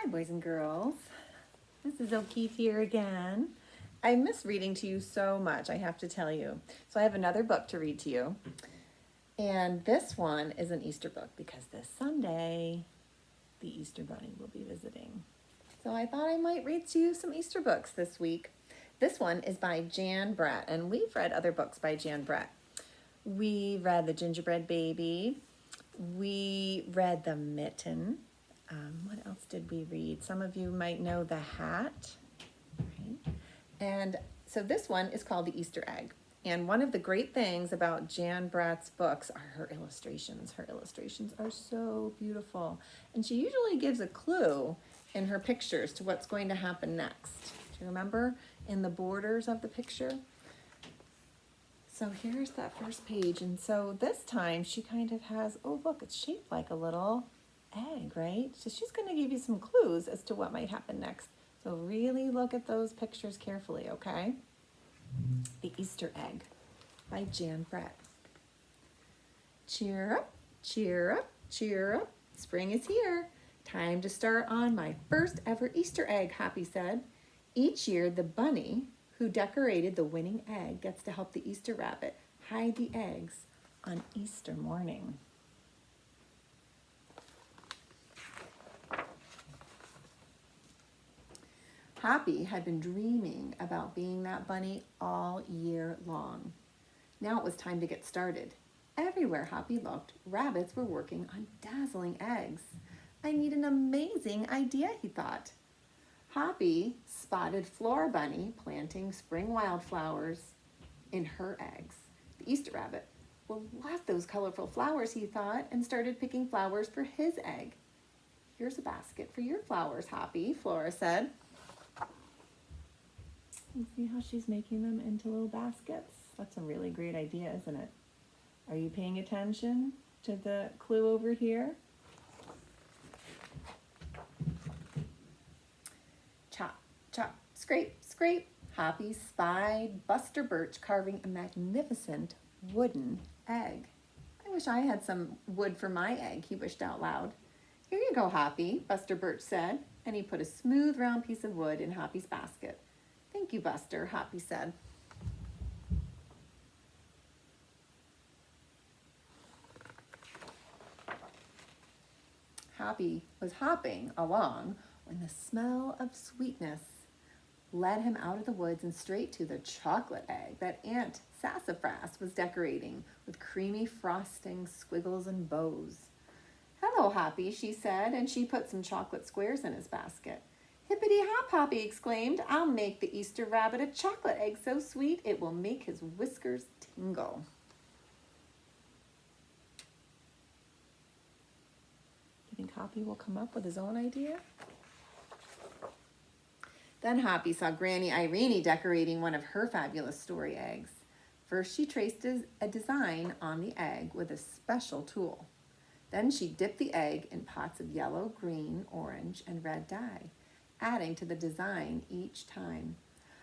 boys and girls. This is O'Keefe here again. I miss reading to you so much, I have to tell you. So I have another book to read to you. And this one is an Easter book because this Sunday, the Easter Bunny will be visiting. So I thought I might read to you some Easter books this week. This one is by Jan Brett, and we've read other books by Jan Brett. We read The Gingerbread Baby. We read The Mitten. What else did we read? Some of you might know The Hat. Right? And so this one is called The Easter Egg. And one of the great things about Jan Brett's books are her illustrations. Her illustrations are so beautiful. And she usually gives a clue in her pictures to what's going to happen next. Do you remember in the borders of the picture? So here's that first page. And so this time she kind of has, oh look, it's shaped like a little egg, right? So she's going to give you some clues as to what might happen next. So really look at those pictures carefully, okay? The Easter Egg by Jan Brett. Cheer up, cheer up, cheer up. Spring is here. Time to start on my first ever Easter egg, Hoppy said. Each year, the bunny who decorated the winning egg gets to help the Easter rabbit hide the eggs on Easter morning. Hoppy had been dreaming about being that bunny all year long. Now it was time to get started. Everywhere Hoppy looked, rabbits were working on dazzling eggs. I need an amazing idea, he thought. Hoppy spotted Flora Bunny planting spring wildflowers in her eggs. The Easter rabbit will love those colorful flowers, he thought, and started picking flowers for his egg. Here's a basket for your flowers, Hoppy, Flora said. You see how she's making them into little baskets? That's a really great idea, isn't it? Are you paying attention to the clue over here? Chop, chop, scrape, scrape. Hoppy spied Buster Birch carving a magnificent wooden egg. I wish I had some wood for my egg, he wished out loud. Here you go, Hoppy, Buster Birch said, and he put a smooth round piece of wood in Hoppy's basket. Thank you, Buster, Hoppy said. Hoppy was hopping along when the smell of sweetness led him out of the woods and straight to the chocolate egg that Aunt Sassafras was decorating with creamy frosting, squiggles, and bows. Hello, Hoppy, she said, and she put some chocolate squares in his basket. Hippity-hop, Hoppy exclaimed. I'll make the Easter rabbit a chocolate egg so sweet it will make his whiskers tingle. Do you think Hoppy will come up with his own idea? Then Hoppy saw Granny Irene decorating one of her fabulous story eggs. First, she traced a design on the egg with a special tool. Then she dipped the egg in pots of yellow, green, orange, and red dye, adding to the design each time.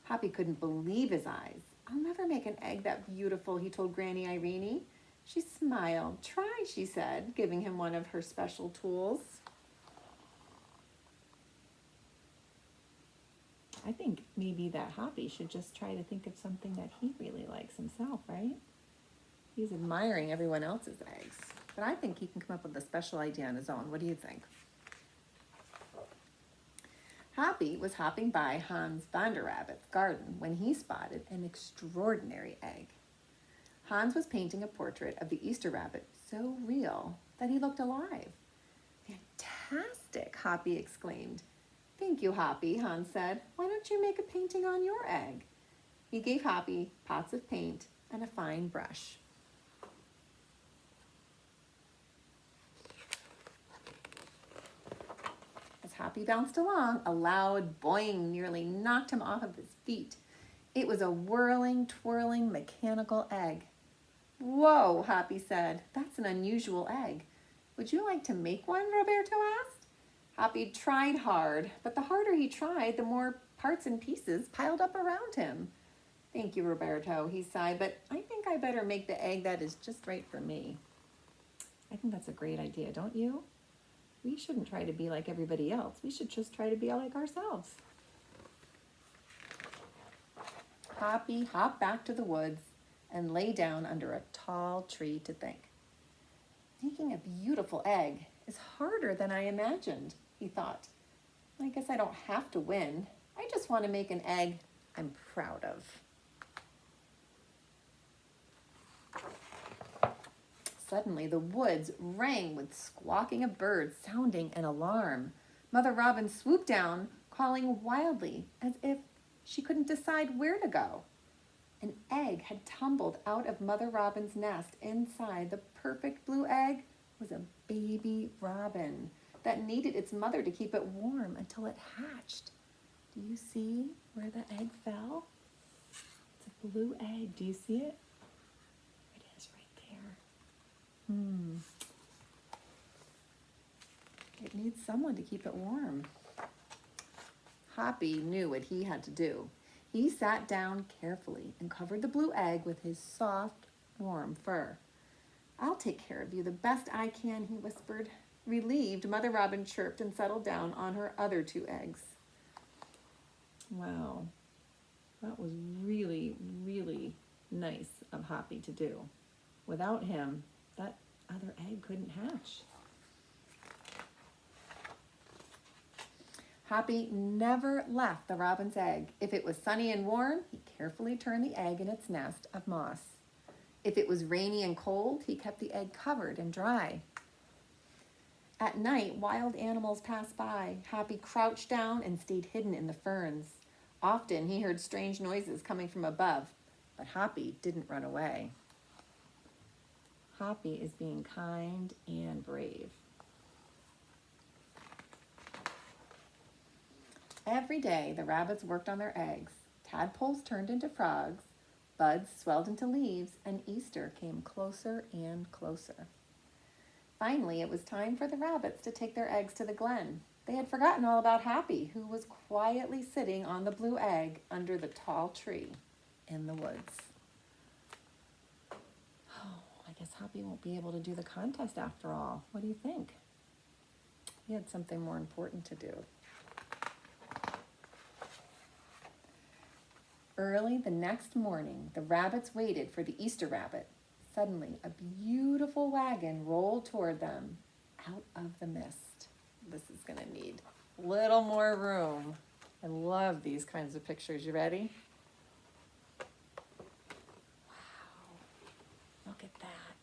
Hoppy couldn't believe his eyes. I'll never make an egg that beautiful, he told Granny Irene. She smiled. Try, she said, giving him one of her special tools. I think maybe that Hoppy should just try to think of something that he really likes himself, right? He's admiring everyone else's eggs. But I think he can come up with a special idea on his own. What do you think? Hoppy was hopping by Hans Vanderrabbit's garden when he spotted an extraordinary egg. Hans was painting a portrait of the Easter rabbit so real that he looked alive. Fantastic, Hoppy exclaimed. Thank you, Hoppy, Hans said. Why don't you make a painting on your egg? He gave Hoppy pots of paint and a fine brush. As Hoppy bounced along, a loud boing nearly knocked him off of his feet. It was a whirling, twirling, mechanical egg. Whoa, Hoppy said. That's an unusual egg. Would you like to make one, Roberto asked. Hoppy tried hard, but the harder he tried, the more parts and pieces piled up around him. Thank you, Roberto, he sighed, but I think I better make the egg that is just right for me. I think that's a great idea, don't you? We shouldn't try to be like everybody else. We should just try to be like ourselves. Hoppy hopped back to the woods and lay down under a tall tree to think. Making a beautiful egg is harder than I imagined, he thought. I guess I don't have to win. I just want to make an egg I'm proud of. Suddenly, the woods rang with squawking of birds, sounding an alarm. Mother Robin swooped down, calling wildly, as if she couldn't decide where to go. An egg had tumbled out of Mother Robin's nest. Inside the perfect blue egg was a baby robin that needed its mother to keep it warm until it hatched. Do you see where the egg fell? It's a blue egg. Do you see it? It is right there. It needs someone to keep it warm. Hoppy knew what he had to do. He sat down carefully and covered the blue egg with his soft, warm fur. I'll take care of you the best I can, he whispered. Relieved, Mother Robin chirped and settled down on her other 2 eggs. Wow, that was really, really nice of Hoppy to do. Without him, that other egg couldn't hatch. Hoppy never left the robin's egg. If it was sunny and warm, he carefully turned the egg in its nest of moss. If it was rainy and cold, he kept the egg covered and dry. At night, wild animals passed by. Hoppy crouched down and stayed hidden in the ferns. Often he heard strange noises coming from above, but Hoppy didn't run away. Hoppy is being kind and brave. Every day, the rabbits worked on their eggs. Tadpoles turned into frogs, buds swelled into leaves, and Easter came closer and closer. Finally, it was time for the rabbits to take their eggs to the glen. They had forgotten all about Hoppy, who was quietly sitting on the blue egg under the tall tree in the woods. Oh, I guess Hoppy won't be able to do the contest after all. What do you think? He had something more important to do. Early the next morning, the rabbits waited for the Easter rabbit. Suddenly, a beautiful wagon rolled toward them out of the mist. This is going to need a little more room. I love these kinds of pictures. You ready? Wow, look at that.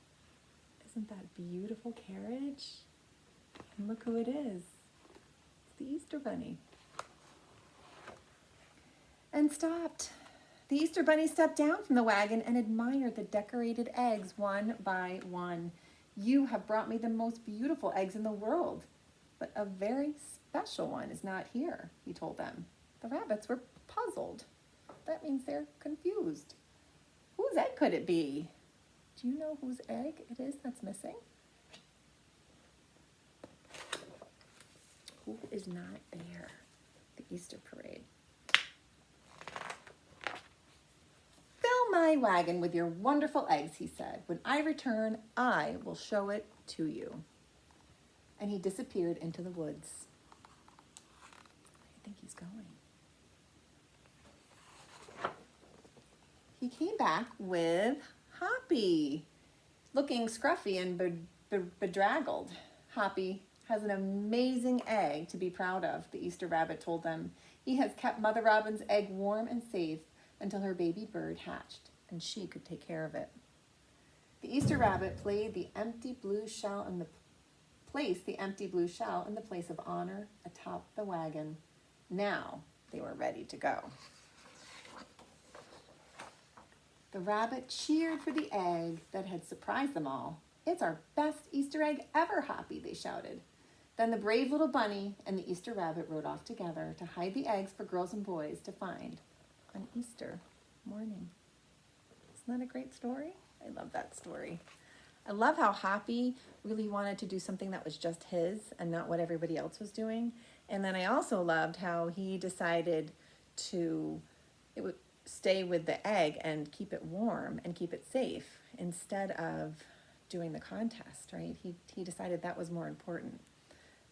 Isn't that a beautiful carriage? And look who it is. It's the Easter Bunny. And stopped. The Easter Bunny stepped down from the wagon and admired the decorated eggs one by one. You have brought me the most beautiful eggs in the world, but a very special one is not here, he told them. The rabbits were puzzled. That means they're confused. Whose egg could it be? Do you know whose egg it is that's missing? Who is not there? The Easter parade. My wagon with your wonderful eggs, he said. When I return, I will show it to you. And he disappeared into the woods. Where do you think he's going? He came back with Hoppy, looking scruffy and bedraggled. Hoppy has an amazing egg to be proud of, the Easter rabbit told them. He has kept Mother Robin's egg warm and safe until her baby bird hatched, and she could take care of it. The Easter rabbit placed the empty blue shell in the place of honor atop the wagon. Now they were ready to go. The rabbit cheered for the egg that had surprised them all. It's our best Easter egg ever, Hoppy, they shouted. Then the brave little bunny and the Easter rabbit rode off together to hide the eggs for girls and boys to find on Easter morning. Isn't that a great story? I love that story. I love how Hoppy really wanted to do something that was just his and not what everybody else was doing. And then I also loved how he decided to stay with the egg and keep it warm and keep it safe instead of doing the contest, right? He decided that was more important.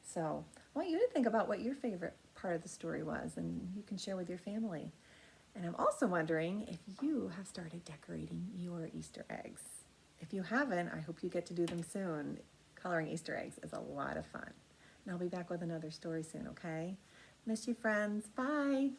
So I want you to think about what your favorite part of the story was, and you can share with your family. And I'm also wondering if you have started decorating your Easter eggs. If you haven't, I hope you get to do them soon. Coloring Easter eggs is a lot of fun. And I'll be back with another story soon, okay? Miss you, friends. Bye.